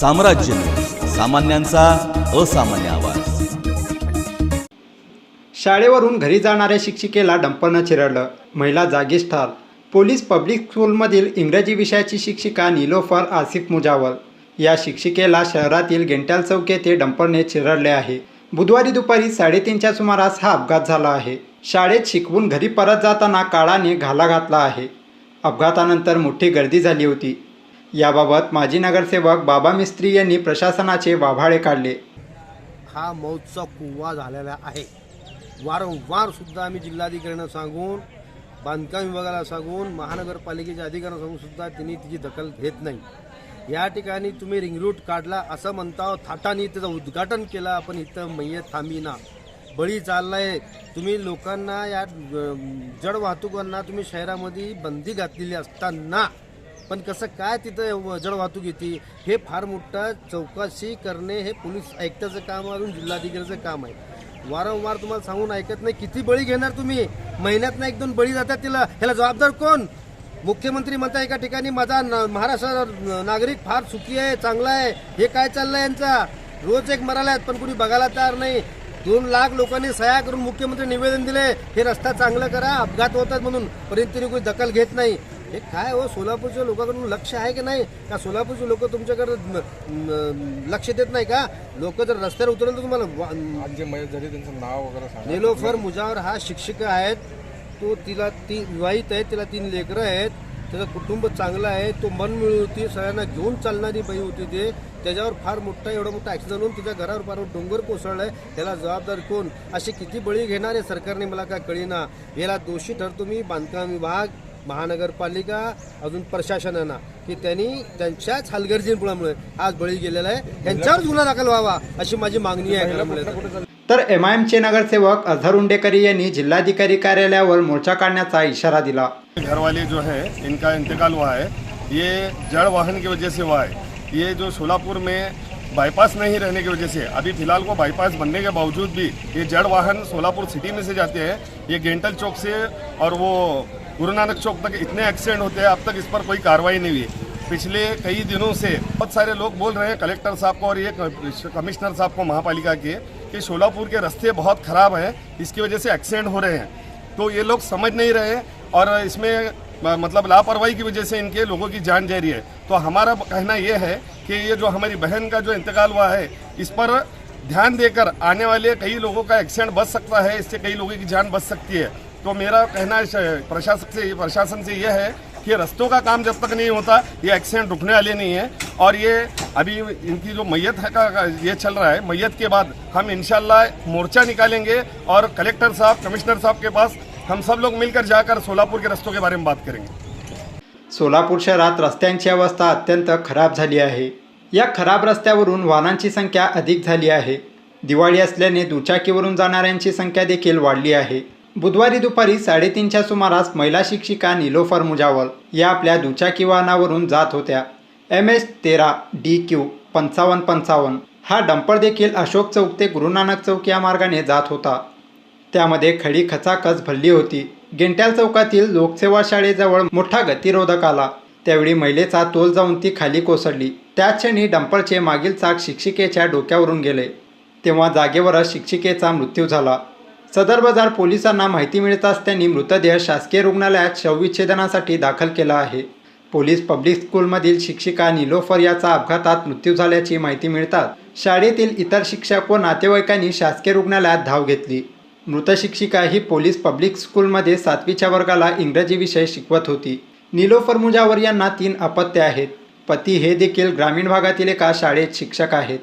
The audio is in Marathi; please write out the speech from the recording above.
साम्राज्य न्यूज, सामान्यांचा असामान्य आवाज। शाळेवरून घरी जाणाऱ्या शिक्षिकेला डंपरनं चिरडलं, महिला जागीच ठार। पोलीस पब्लिक स्कूलमधील इंग्रजी विषयाची शिक्षिका नीलोफर आसिफ मुजावर या शिक्षिकेला शहरातील गेंट्याल चौक येथे डंपरने चिरडले आहे। बुधवारी दुपारी 3:30च्या सुमारास हा अपघात झाला आहे। शाळेत शिकवून घरी परत जाताना काळाने घाला घातला आहे। अपघातानंतर मोठी गर्दी झाली होती। याबाबत माजी नगरसेवक बाबा मिस्त्री यांनी प्रशासनाचे वाभाळे काढले। हा मौतचा कुवा झालेला आहे। वारंवार सुद्धा आम्ही जिल्हाधिकाऱ्यांना सांगून, बांधकाम विभागाला सांगून, महानगरपालिकेच्या अधिकाऱ्यांना सांगून सुद्धा त्यांनी तिची दखल घेत नाही। या ठिकाणी तुम्ही रिंग रूट काढला असं म्हणता, थाटाने त्याचं उद्घाटन केलं, आपण इथं मय्यत थांबीना, बळी चाललाय। तुम्ही लोकांना या जड वाहतुकांना तुम्ही शहरामध्ये बंदी घातलेली असताना पण कसं काय तिथं जड वाहतूक येते, हे फार मोठं चौकशी करणे हे पोलीस आयुक्ताचं काम असून जिल्हाधिकाऱ्याचं काम आहे। वारंवार तुम्हाला सांगून ऐकत नाही। किती बळी घेणार तुम्ही? महिन्यातनं 1-2 बळी जातात, ह्याला जबाबदार कोण? मुख्यमंत्री म्हणता एका ठिकाणी माझा महाराष्ट्र नागरिक फार सुखी आहे, चांगला आहे, हे काय चाललंय यांचा? रोज एक मराला आहेत पण कुणी बघायला तयार नाही। 2 लाख लोकांनी सह्या करून मुख्यमंत्री निवेदन दिले, हे रस्ता चांगलं करा, अपघात होतात म्हणून, परंतु तरी कोणी दखल घेत नाही। हे काय हो, सोलापूरच्या लोकांकडून लक्ष आहे की नाही? का सोलापूरचे लोक तुमच्याकडे लक्ष देत नाही का? लोक जर रस्त्यावर उतरले तर तुम्हाला जे मयत झाले त्यांचं नाव वगैरे सांगा। नीलोफर मुजावर हा शिक्षक आहेत, तो तिला विवाहित आहे, तिला 3 लेकरं आहेत, त्याचं कुटुंब चांगलं आहे, तो मनमिळी होती, सगळ्यांना घेऊन चालणारी बाई होती। त्याच्यावर फार मोठा एवढा मोठा ॲक्सिडेंट होऊन तिच्या घरावर फार डोंगर कोसळलाय, त्याला जबाबदार कोण? असे किती बळी घेणार आहे सरकारने मला काय कळीना। याला दोषी ठरतो मी बांधकाम विभाग, महानगरपालिका, अजून प्रशासनानं, की त्यांनी त्यांच्याच हलगर्जीपणामुळे आज बळी गेलेला आहे, त्यांच्यावर गुन्हा दाखल व्हावा अशी माझी मागणी आहे। तर MIMचे नगरसेवक अझहर उंडेकरी यांनी जिल्हाधिकारी कार्यालयावर मोर्चा काढण्याचा इशारा दिला। घरवाले जो है इनका इंतकाल हुआ है, ये जड़ वाहन की वजह से हुआ है। ये जो सोलापुर में बाईपास नहीं रहने की वजह से, अभी फिलहाल को बाईपास बनने के बावजूद भी ये जड़ वाहन सोलापुर सिटी में से जाते हैं। ये गेंटल चौक से और वो गुरु नानक चौक तक इतने एक्सीडेंट होते हैं, अब तक इस पर कोई कार्रवाई नहीं हुई। पिछले कई दिनों से बहुत सारे लोग बोल रहे हैं कलेक्टर साहब को और ये कमिश्नर साहब को महापालिका के, कि सोलापुर के रास्ते बहुत ख़राब हैं, इसकी वजह से एक्सीडेंट हो रहे हैं। तो ये लोग समझ नहीं रहे और इसमें मतलब लापरवाही की वजह से इनके लोगों की जान जा रही है। तो हमारा कहना ये है कि ये जो हमारी बहन का जो इंतकाल हुआ है, इस पर ध्यान देकर आने वाले कई लोगों का एक्सीडेंट बच सकता है, इससे कई लोगों की जान बच सकती है। तो मेरा कहना प्रशासन से यह है कि रास्तों का काम जब तक नहीं होता ये एक्सीडेंट रुकने वाले नहीं है। और ये अभी इनकी जो मैयत है का ये चल रहा है, मैयत के बाद हम इंशाल्लाह मोर्चा निकालेंगे और कलेक्टर साहब, कमिश्नर साहब के पास हम सब लोग मिलकर जाकर सोलापुर के रस्तों के बारे में बात करेंगे। सोलापूर शहरात रस्त्यांची अवस्था अत्यंत खराब झाली आहे। या खराब रस्त्यावरून वाहनांची संख्या अधिक झाली आहे। दिवाळी असल्याने दुचाकीवरून जाणाऱ्यांची संख्या देखील वाढली आहे। बुधवारी दुपारी 3:30च्या सुमारास महिला शिक्षिका नीलोफर मुजावर या आपल्या दुचाकी वाहनावरून जात होत्या। MS13 DQ 5555 हा डंपर देखील अशोक चौक ते गुरु नानक चौक या मार्गाने जात होता। त्यामध्ये खडी खचाखच भरली होती। गेंट्याल चौकातील लोकसेवा शाळेजवळ मोठा गतिरोधक आला, त्यावेळी महिलेचा तोल जाऊन ती खाली कोसळली। त्याच क्षणी डंपरचे मागील चाक शिक्षिकेच्या डोक्यावरून गेले, तेव्हा जागेवरच शिक्षिकेचा मृत्यू झाला। सदर बाजार पोलिसांना माहिती मिळताच त्यांनी मृतदेह शासकीय रुग्णालयात शवविच्छेदनासाठी दाखल केला आहे। पोलीस पब्लिक स्कूलमधील शिक्षिका नीलोफर याचा अपघातात मृत्यू झाल्याची माहिती मिळताच शाळेतील इतर शिक्षक व नातेवाईकांनी शासकीय रुग्णालयात धाव घेतली। मृत शिक्षिका ही पोलीस पब्लिक स्कूलमध्ये 7वीच्या वर्गाला इंग्रजी विषय शिकवत होती। नीलोफर मुजावर यांना 3 अपत्ये आहेत। पती हे देखील ग्रामीण भागातील एका शाळेत शिक्षक आहेत।